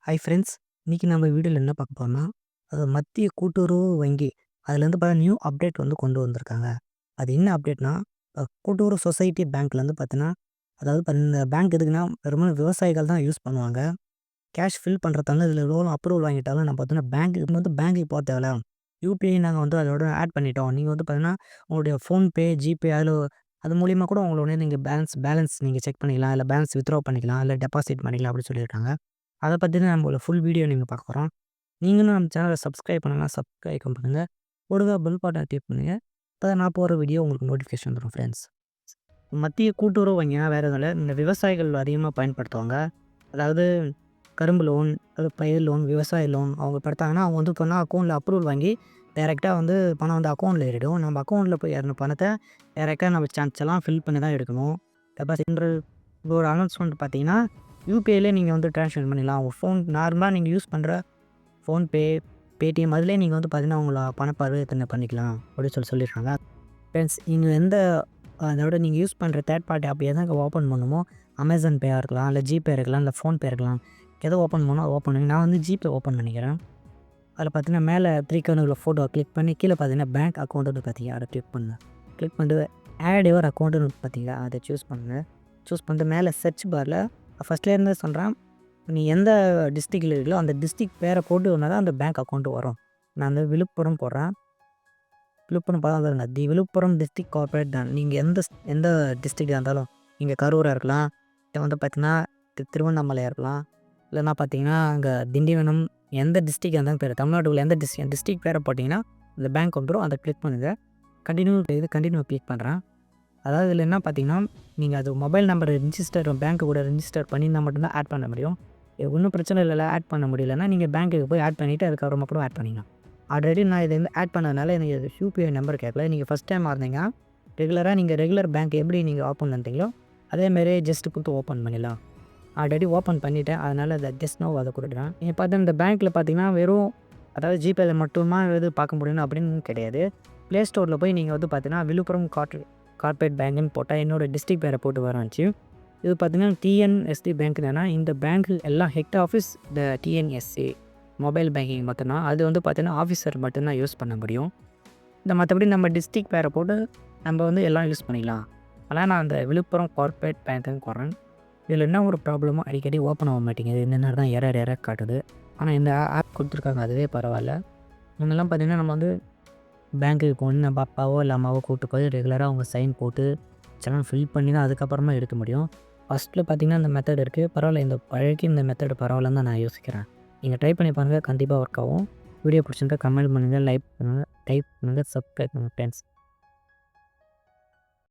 Hi friends. இன்னைக்கு நம்ம வீடியோல என்ன பார்க்க போறோம்னா, மத்திய கூட்டுறவு வங்கி அதுலேருந்து நியூ அப்டேட் வந்து கொண்டு வந்திருக்காங்க. அது என்ன அப்டேட்னா, கூட்டுறவு சொசைட்டி பேங்க்லேருந்து பார்த்தீங்கன்னா, அதாவது இந்த பேங்க் எதுக்குன்னா, வெறுமனே விவசாயிகள் தான் யூஸ் பண்ணுவாங்க. கேஷ் ஃபில் பண்ணுறதால இதில லோன் அப்ரூவல் வாங்கிட்டாலும் நம்ம பார்த்தீங்கன்னா, பேங்க்குக்கு போக தேவையில்ல. யூபிஐ நாங்க வந்து அதோட ஆட் பண்ணிட்டோம். நீங்க வந்து பார்த்தீங்கன்னா, உங்களுடைய ஃபோன்பே, ஜிபே அது மூலியமா கூட உங்களுடைய நீங்க பேலன்ஸ் பேலன்ஸ் நீங்க செக் பண்ணிக்கலாம். இல்ல பேலன்ஸ் வித்ட்ரா பண்ணிக்கலாம். இல்ல டெபாசிட் பண்ணிக்கலாம் அப்படின்னு சொல்லியிருக்காங்க. அத பத்தின நம்மளோட ஃபுல் வீடியோ நீங்க பார்க்க போறோம். நீங்களும் நம்ம சேனல சப்ஸ்கிரைப் பண்ணலனா சப்ஸ்கிரைப் பண்ணுங்க. கூடவே பெல் பட்டன கிளிக் பண்ணுங்க. அப்பதான் நான் போடுற வீடியோ உங்களுக்கு நோட்டிஃபிகேஷன் வரும் ஃப்ரெண்ட்ஸ். மத்திய கூட்டுறவு வங்கினா வேற எதுவும் இல்ல. இந்த விவசாயிகள் அதிகமா பயன்படுத்துவாங்க. அதாவது கரும்பு லோன், பயிர் லோன், விவசாய லோன் அவங்க படுத்தாங்கன்னா, அவங்க வந்து இப்போனா அக்கவுண்ட்ல அப்ரூவல் வாங்கி டைரக்ட்டா வந்து பணம் வந்து அக்கவுண்ட்ல ஏறிடும். நம்ம அக்கவுண்ட்ல போய் ஏறுன பணத்த டைரக்ட்டா நம்ம சான்ஸ்லாம் ஃபில் பண்ணி தான் எடுக்கணும். டெபாசிட்ன்ற ஒரு அனௌன்ஸ்மென்ட் பார்த்தீங்கன்னா, யுபிஐலே நீங்க வந்து ட்ரான்ஸ்ஃபர் பண்ணிடலாம். உங்க ஃபோன் நார்மலா நீங்க யூஸ் பண்ற ஃபோன்பே, பேடிஎம் அதிலேயே நீங்க வந்து பார்த்தீங்கன்னா, உங்கள பண பரிவர்த்தனை பண்ணிக்கலாம் அப்படின்னு சொல்லியிருக்காங்க. ஃப்ரெண்ட்ஸ் நீங்க அதோட நீங்க யூஸ் பண்ற தேர்ட் பார்ட்டி ஆப் எத ஓப்பன் பண்ணணுமோ, அமேசான் பேயா இருக்கலாம், இல்ல ஜிபே இருக்கலாம், இல்ல ஃபோன்பே இருக்கலாம். எத ஓப்பன் பண்ணணுமோ அத ஓப்பன் பண்ணுங்க. நான் வந்து ஜிபே ஓப்பன் பண்ணிக்கிறேன். அதில பார்த்தீங்கன்னா, மேல 3 கார்னர்ல ஃபோட்டோவ கிளிக் பண்ணி கீழ பார்த்தீங்கன்னா, பேங்க் அக்கவுண்ட்னு பார்த்தீங்க அத கிளிக் பண்ணுங்க. கிளிக் பண்ணிட்டு ஆட் யுவர் அக்கவுண்ட்னு பார்த்தீங்களா, அத சூஸ் பண்ணுங்க. சூஸ் பண்ணிட்டு மேல சர்ச் பார்ல ஃபர்ஸ்ட்ல இருந்தே சொல்றேன். நீ எந்த டிஸ்ட்ரிக்ட்ல இருக்கீங்களோ, அந்த டிஸ்ட்ரிக்ட் பேர போட்டோம்னா தான் அந்த பேங்க் அக்கவுண்ட் வரும். நான் வந்து விழுப்புரம் போடுறேன். விழுப்புரம் பாருங்க. Villupuram district cooperative bank. நீங்க எந்த டிஸ்ட்ரிக்ட்டா இருந்தாலும், நீங்க கரூரா இருக்கலாம், இல்ல வந்து பார்த்தீங்கன்னா, திருவண்ணாமலையா இருக்கலாம், இல்லன்னா பார்த்தீங்கன்னா, அங்க திண்டிவனம் எந்த டிஸ்ட்ரிக்ட்டா இருந்தாலும் தமிழ்நாட்டுக்குள்ள எந்த டிஸ்ட்ரிக்ட் பேர போட்டீங்கன்னா, அந்த பேங்க் வந்துரும். அத கிளிக் பண்ணுங்க. கன்டின்யூ கிளிக் பண்றேன். அதாவது இதில என்ன பார்த்தீங்கன்னா, நீங்க அது மொபைல் நம்பர் பேங்க் கூட ரிஜிஸ்டர் பண்ணியிருந்தா மட்டும் தான் ஆட் பண்ண முடியும். ஒண்ணும் பிரச்சனை இல்லல்ல. ஆட் பண்ண முடியலன்னா, நீங்க பேங்க்குக்கு போய் ஆட் பண்ணிட்டு அதுக்கப்புறமா கூட ஆட் பண்ணிக்கலாம். ஆல்ரெடி நான் இத வந்து ஆட் பண்ணதுனால எனக்கு அது யூபிஐ நம்பர் கேட்கல. நீங்க ஃபர்ஸ்ட் டைமா இருந்தீங்கன்னா, ரெகுலர் பேங்க் எப்படி நீங்க ஓப்பன் பண்றீங்களோ, அதே மாரியே ஜஸ்ட் குடுத்து ஓப்பன் பண்ணிடலாம். ஆல்ரெடி ஓப்பன் பண்ணிட்டேன். அதனால அத ஜஸ்ட் நவ் அத குடுக்குறேன். நீங்க பார்த்தா இந்த பேங்க்ல பார்த்தீங்கன்னா, அதாவது ஜிபேல மட்டுமா பார்க்க முடியும் அப்படின்னு கிடையாது. Play Storeல போய் நீங்க வந்து பார்த்தீங்கன்னா, விழுப்புரம் கார்ப்பரேட் பேங்க்ன்னு போட்டா என்னோட டிஸ்ட்ரிக்ட் பேர போட்டு வரந்துச்சு. இது பார்த்தீங்கன்னா, டிஎன்எஸ்டி பேங்க்னா இந்த பேங்க் எல்லாம் ஹெட் ஆஃபீஸ் இந்த டிஎன்எஸ்சி மொபைல் பேங்கிங் மட்டும் தான். அது வந்து பார்த்தீங்கன்னா, ஆஃபீஸர் மட்டும் தான் யூஸ் பண்ண முடியும். மத்தபடி நம்ம டிஸ்ட்ரிக்ட் பேர போட்டு நம்ம வந்து எல்லாம் யூஸ் பண்ணிக்கலாம். ஆனா நான் அந்த விழுப்புரம் கார்ப்பரேட் பேங்க்குன்னு போடுறேன். இதில என்ன ஒரு ப்ராப்ளமோ அடிக்கடி ஓப்பன் ஆக மாட்டேங்குது. இந்த நேரம் தான் எரர் காட்டுது. ஆனா இந்த ஆப் குடுத்துருக்காங்க. அதுவே பரவாயில்ல. முன்னெல்லாம் பார்த்தீங்கன்னா, நம்ம வந்து பேங்க்குக்கு போகணும். நம்ம அப்பாவோ இல்ல அம்மாவோ கூட்டு போய் ரெகுலரா அவங்க சைன் போட்டு செலான் ஃபில் பண்ணி தான் அதுக்கப்புறமா எடுக்க முடியும். ஃபர்ஸ்ட்ல பார்த்தீங்கன்னா, இந்த மெத்தட் இருக்கு. பரவாயில்ல இந்த பழையக்கு இந்த மெத்தட் பரவாயில்லன்னு தான் நான் யோசிக்கிறேன். நீங்க ட்ரை பண்ணி பாருங்க. கண்டிப்பா ஒர்க் ஆகும். வீடியோ பிடிச்சிருந்தா கமெண்ட் பண்ணுங்க, லைக் பண்ணுங்க, டைப் பண்ணுங்க, சப்ஸ்கிரைப் பண்ணுங்க ஃப்ரெண்ட்ஸ்.